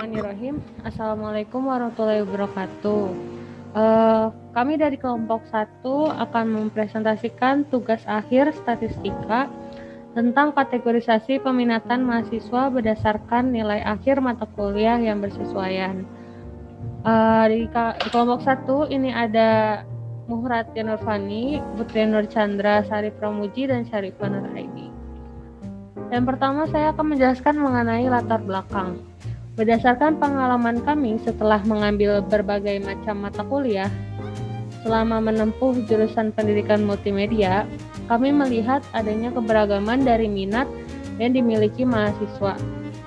Bismillahirrahmanirrahim. Assalamualaikum warahmatullahi wabarakatuh. Kami dari kelompok 1 akan mempresentasikan tugas akhir statistika tentang kategorisasi peminatan mahasiswa berdasarkan nilai akhir mata kuliah yang bersesuaian. Di kelompok 1 ini ada Muhratia Nurfani, Putri Nur Chandra, Sari Pramuji, dan Syarifah Nur Aidi. Yang pertama saya akan menjelaskan mengenai latar belakang. Berdasarkan pengalaman kami setelah mengambil berbagai macam mata kuliah selama menempuh jurusan pendidikan multimedia, kami melihat adanya keberagaman dari minat yang dimiliki mahasiswa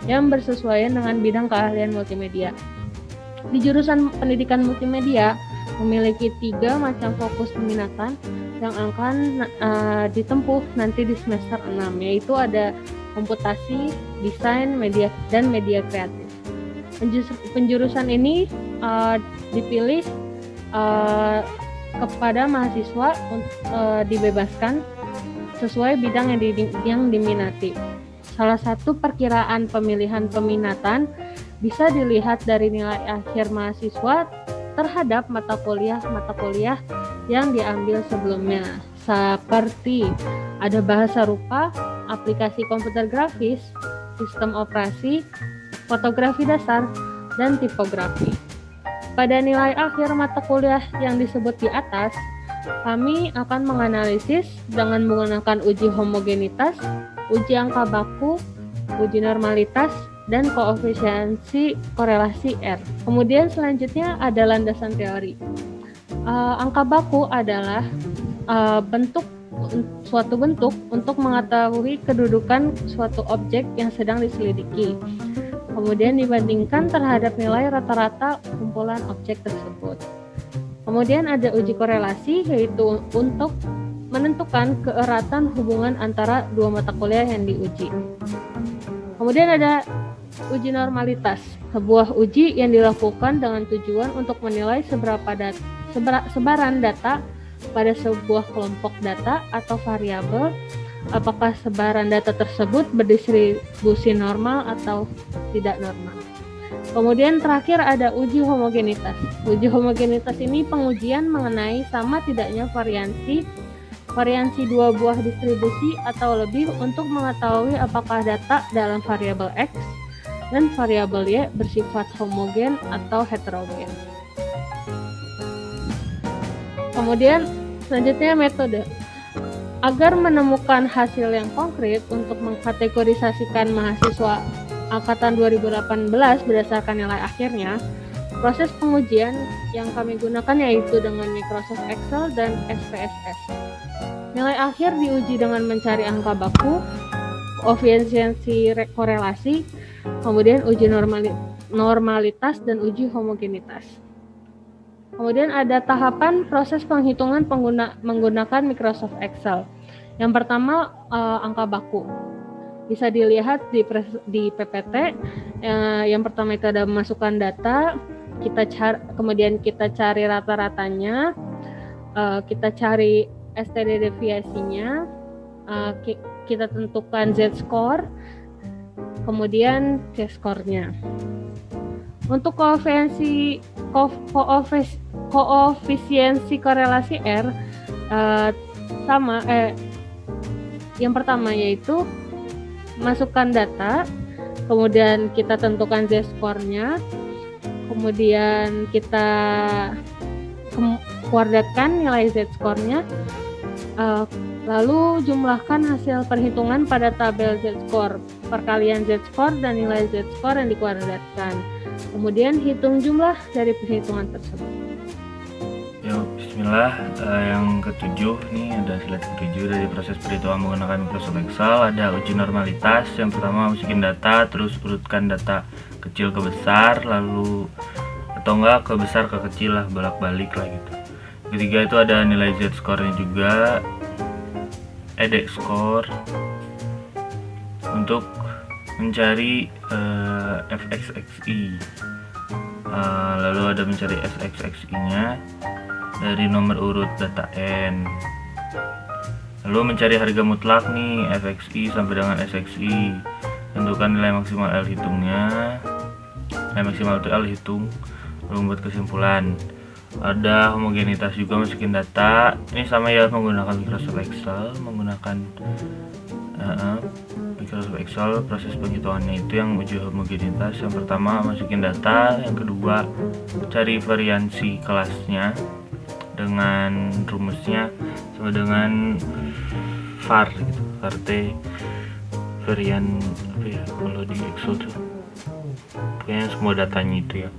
yang bersesuaian dengan bidang keahlian multimedia. Di jurusan pendidikan multimedia memiliki 3 macam fokus peminatan yang akan ditempuh nanti di semester 6, yaitu ada komputasi, desain, media, dan media kreatif. Penjurusan ini dipilih kepada mahasiswa dibebaskan sesuai bidang yang diminati. Salah satu perkiraan pemilihan peminatan bisa dilihat dari nilai akhir mahasiswa terhadap mata kuliah yang diambil sebelumnya, seperti ada bahasa rupa, aplikasi komputer grafis, sistem operasi, fotografi dasar, dan tipografi. Pada nilai akhir mata kuliah yang disebut di atas, kami akan menganalisis dengan menggunakan uji homogenitas, uji angka baku, uji normalitas, dan koefisiensi korelasi R. Kemudian selanjutnya ada landasan teori. Angka baku adalah suatu bentuk untuk mengetahui kedudukan suatu objek yang sedang diselidiki. Kemudian dibandingkan terhadap nilai rata-rata kumpulan objek tersebut. Kemudian ada uji korelasi, yaitu untuk menentukan keeratan hubungan antara dua mata kuliah yang diuji. Kemudian ada uji normalitas, sebuah uji yang dilakukan dengan tujuan untuk menilai sebaran data pada sebuah kelompok data atau variabel, apakah sebaran data tersebut berdistribusi normal atau tidak normal. Kemudian terakhir ada uji homogenitas. Uji homogenitas ini pengujian mengenai sama tidaknya variansi dua buah distribusi atau lebih untuk mengetahui apakah data dalam variabel X dan variabel Y bersifat homogen atau heterogen. Kemudian selanjutnya metode. Agar menemukan hasil yang konkret untuk mengkategorisasikan mahasiswa angkatan 2018 berdasarkan nilai akhirnya, proses pengujian yang kami gunakan yaitu dengan Microsoft Excel dan SPSS. Nilai akhir diuji dengan mencari angka baku, koefisiensi korelasi, kemudian uji normalitas dan uji homogenitas. Kemudian ada tahapan proses penghitungan menggunakan Microsoft Excel. Yang pertama angka baku. Bisa dilihat di PPT. Yang pertama itu ada memasukkan data, kemudian kita cari rata-ratanya, kita cari STD deviasinya, kita tentukan Z-score, kemudian C-score-nya. Untuk koefisiensi korelasi R yang pertama yaitu masukkan data, kemudian kita tentukan Z-score-nya, kemudian kita kuadratkan nilai Z-score-nya, lalu jumlahkan hasil perhitungan pada tabel Z-score, perkalian Z-score dan nilai Z-score yang dikuadratkan. Kemudian hitung jumlah dari perhitungan tersebut. Ya, bismillah. Yang ketujuh nih ada slide ketujuh dari proses perhitungan menggunakan Microsoft Excel. Ada uji normalitas. Yang pertama masukin data, terus urutkan data kecil ke besar, lalu atau enggak ke besar ke kecil lah, bolak-balik lah gitu. Ketiga itu ada nilai Z-score-nya juga, ED-score untuk mencari FXXI. Lalu ada mencari SXXI-nya dari nomor urut data N. Lalu mencari harga mutlak nih FXI sampai dengan SXI. Tentukan nilai maksimal L hitungnya. maksimal itu L hitung, lalu membuat kesimpulan. Ada homogenitas juga, masukin data. Ini sama ya, menggunakan Microsoft Excel, menggunakan Microsoft Excel. Proses penghitungannya itu yang uji homogenitas, yang pertama masukin data, yang kedua cari variansi kelasnya dengan rumusnya sama dengan var gitu, varte varian apa ya kalau di Excel tuh, pokoknya semua datanya itu ya.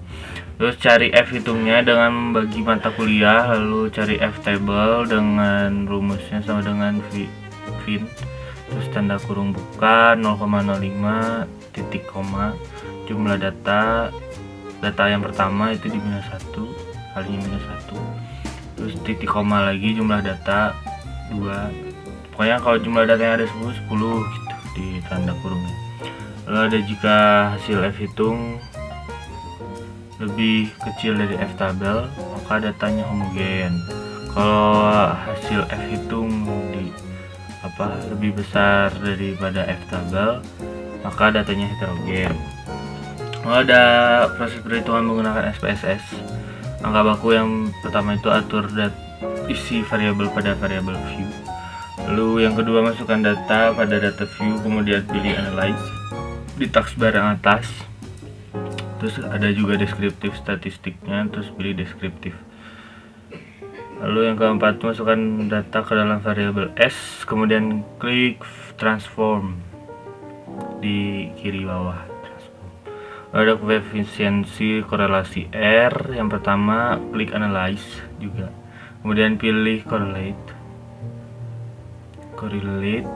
Terus cari F hitungnya dengan membagi mata kuliah, lalu cari F table dengan rumusnya sama dengan fin, terus tanda kurung buka 0,05 titik koma, jumlah data yang pertama itu di minus 1 kalinya minus 1, terus titik koma lagi jumlah data 2. Pokoknya kalau jumlah datanya ada 10 gitu di tanda kurungnya. Lalu ada jika hasil F hitung lebih kecil dari F tabel, maka datanya homogen. Kalau hasil F hitung lebih besar daripada F tabel, maka datanya heterogen. Lalu ada proses perhitungan menggunakan SPSS. Angka baku yang pertama itu atur isi variabel pada variabel view. Lalu yang kedua masukkan data pada data view, kemudian pilih analyze di taskbar yang atas. Terus ada juga deskriptif statistiknya, terus pilih deskriptif. Lalu yang keempat masukkan data ke dalam variabel S, kemudian klik transform di kiri bawah. Lalu ada koefisiensi korelasi R, yang pertama klik analyze juga, kemudian pilih correlate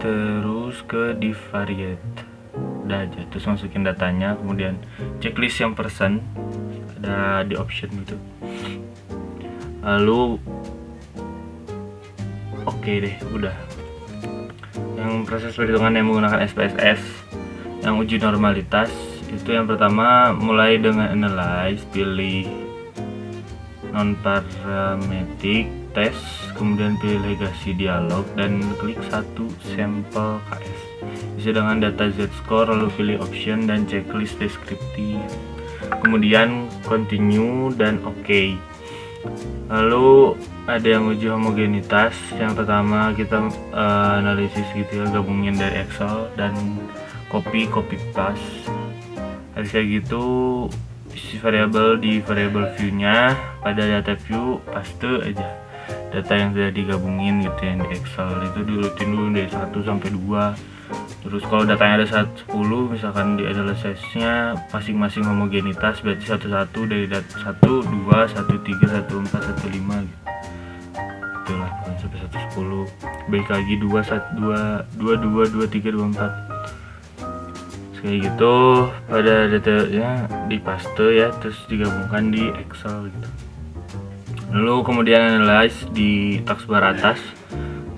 terus ke divariate. Udah aja, terus masukin datanya, kemudian checklist yang persen ada di option gitu. Lalu oke deh, udah. Yang proses perhitungan yang menggunakan SPSS, yang uji normalitas itu yang pertama mulai dengan analyze, pilih non parametric test, kemudian pilih legacy dialog dan klik 1 sampel KS. Isi dengan data z-score, lalu pilih option dan checklist deskriptif, kemudian continue dan oke. Lalu ada yang uji homogenitas, yang pertama kita analisis gitu ya, gabungin dari Excel dan copy paste. Harus kayak gitu, isi variabel di variabel view nya, pada data view paste aja data yang sudah digabungin gitu yang di Excel itu, diurutin dulu dari 1 sampai 2. Terus kalau datanya ada 10, misalkan di analysisnya masing-masing homogenitas, berarti satu-satu dari data 1, 2, 1, 3, 1, 4, 1, 5 gitu. Itulah sampai 110. Baik lagi 2, 1, 2, 2, 2, 3, 2, 4. Kayak gitu, pada datanya di paste ya, terus digabungkan di Excel gitu. Lalu kemudian analyze di taskbar atas,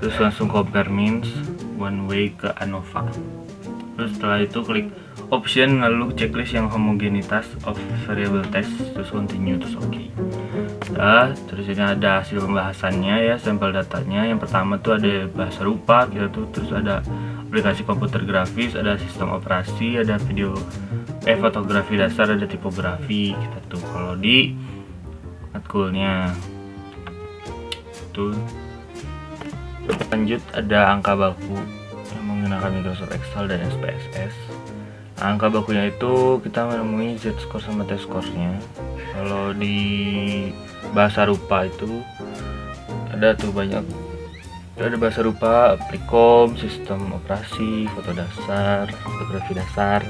terus langsung compare means one way ke ANOVA. Terus setelah itu klik option, lalu checklist yang homogenitas of variable test, terus continue, terus oke. Nah, terus ini ada hasil pembahasannya ya, sampel datanya. Yang pertama tuh ada bahasa rupa gitu tuh, terus ada aplikasi komputer grafis, ada sistem operasi, ada fotografi dasar, ada tipografi gitu tuh. Kalau di matkulnya tuh lanjut ada angka baku yang menggunakan Microsoft Excel dan SPSS. Nah, angka bakunya itu kita menemui z-score sama t-score-nya. Kalau di bahasa rupa itu ada tuh banyak, ada bahasa rupa, aplicom, sistem operasi, foto dasar, fotografi dasar,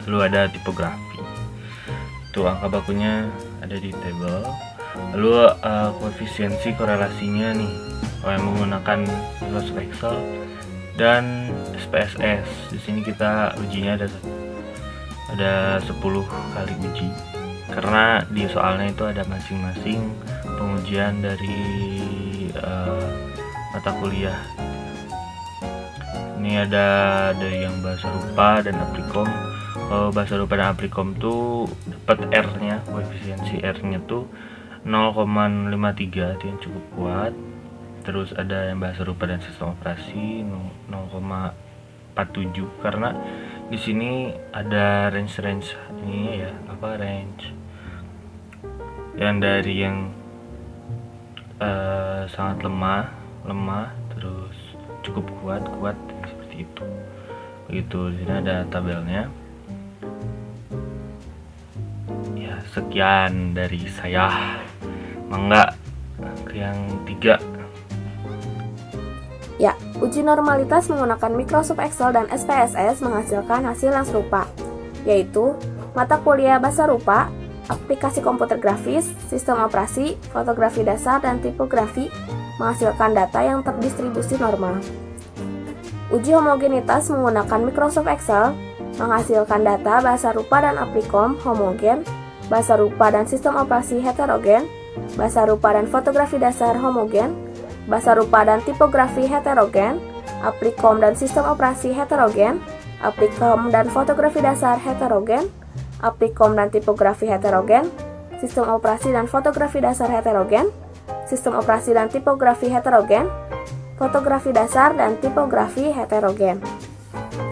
lalu ada tipografi. Tuh angka bakunya ada di table. Lalu koefisiensi korelasinya nih, kalau yang menggunakan Microsoft Excel dan SPSS. Di sini kita ujinya ada 10 kali uji, karena di soalnya itu ada masing-masing pengujian dari mata kuliah. Ini ada dari yang bahasa rupa dan aplicom. Kalau bahasa rupa dan aplicom tuh dapat R-nya, koefisiensi R-nya tuh 0,53, itu yang cukup kuat. Terus ada yang bahasa rupa dan sistem operasi 0,47, karena di sini ada range ini ya, range yang dari yang sangat lemah terus cukup kuat seperti itu. Begitu, di sini ada tabelnya. Ya, sekian dari saya. Mangga ke yang 3. Ya, uji normalitas menggunakan Microsoft Excel dan SPSS menghasilkan hasil yang serupa, yaitu mata kuliah bahasa rupa, aplikasi komputer grafis, sistem operasi, fotografi dasar, dan tipografi menghasilkan data yang terdistribusi normal. Uji homogenitas menggunakan Microsoft Excel menghasilkan data bahasa rupa dan aplikom homogen, bahasa rupa dan sistem operasi heterogen, bahasa rupa dan fotografi dasar homogen, bahasa rupa dan tipografi heterogen, aplikom dan sistem operasi heterogen, aplikom dan fotografi dasar heterogen, aplikom dan tipografi heterogen, sistem operasi dan fotografi dasar heterogen, sistem operasi dan tipografi heterogen, fotografi dasar dan tipografi heterogen.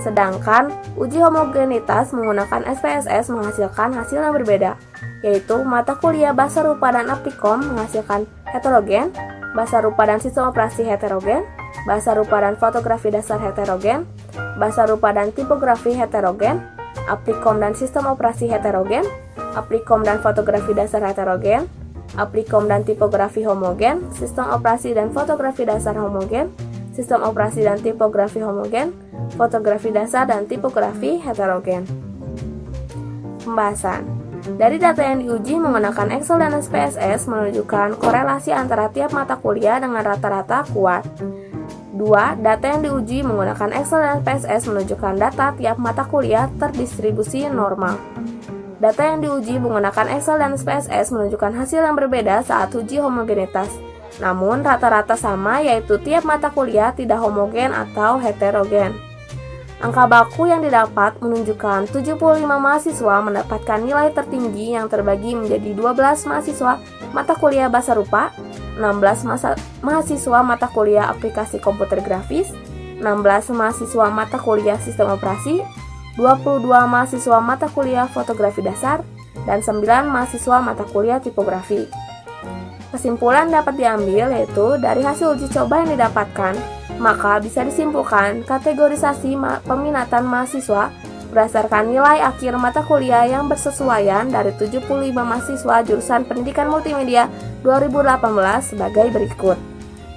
Sedangkan uji homogenitas menggunakan SPSS menghasilkan hasil yang berbeda, yaitu mata kuliah bahasa rupa dan aplikom menghasilkan heterogen, bahasa rupa dan sistem operasi heterogen, bahasa rupa dan fotografi dasar heterogen, bahasa rupa dan tipografi heterogen, aplikom dan sistem operasi heterogen, aplikom dan fotografi dasar heterogen, aplikom dan tipografi homogen, sistem operasi dan fotografi dasar homogen, sistem operasi dan tipografi homogen, fotografi dasar dan tipografi heterogen. Pembahasan. Dari data yang diuji menggunakan Excel dan SPSS menunjukkan korelasi antara tiap mata kuliah dengan rata-rata kuat. 2. Data yang diuji menggunakan Excel dan SPSS menunjukkan data tiap mata kuliah terdistribusi normal. Data yang diuji menggunakan Excel dan SPSS menunjukkan hasil yang berbeda saat uji homogenitas. Namun rata-rata sama, yaitu tiap mata kuliah tidak homogen atau heterogen. Angka baku yang didapat menunjukkan 75 mahasiswa mendapatkan nilai tertinggi yang terbagi menjadi 12 mahasiswa mata kuliah bahasa rupa, 16 mahasiswa mata kuliah aplikasi komputer grafis, 16 mahasiswa mata kuliah sistem operasi, 22 mahasiswa mata kuliah fotografi dasar, dan 9 mahasiswa mata kuliah tipografi. Kesimpulan dapat diambil yaitu dari hasil uji coba yang didapatkan, maka bisa disimpulkan kategorisasi peminatan mahasiswa berdasarkan nilai akhir mata kuliah yang bersesuaian dari 75 mahasiswa jurusan Pendidikan Multimedia 2018 sebagai berikut,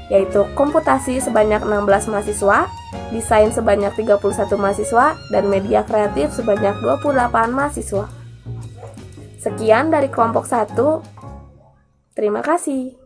yaitu komputasi sebanyak 16 mahasiswa, desain sebanyak 31 mahasiswa, dan media kreatif sebanyak 28 mahasiswa. Sekian dari kelompok 1. Terima kasih.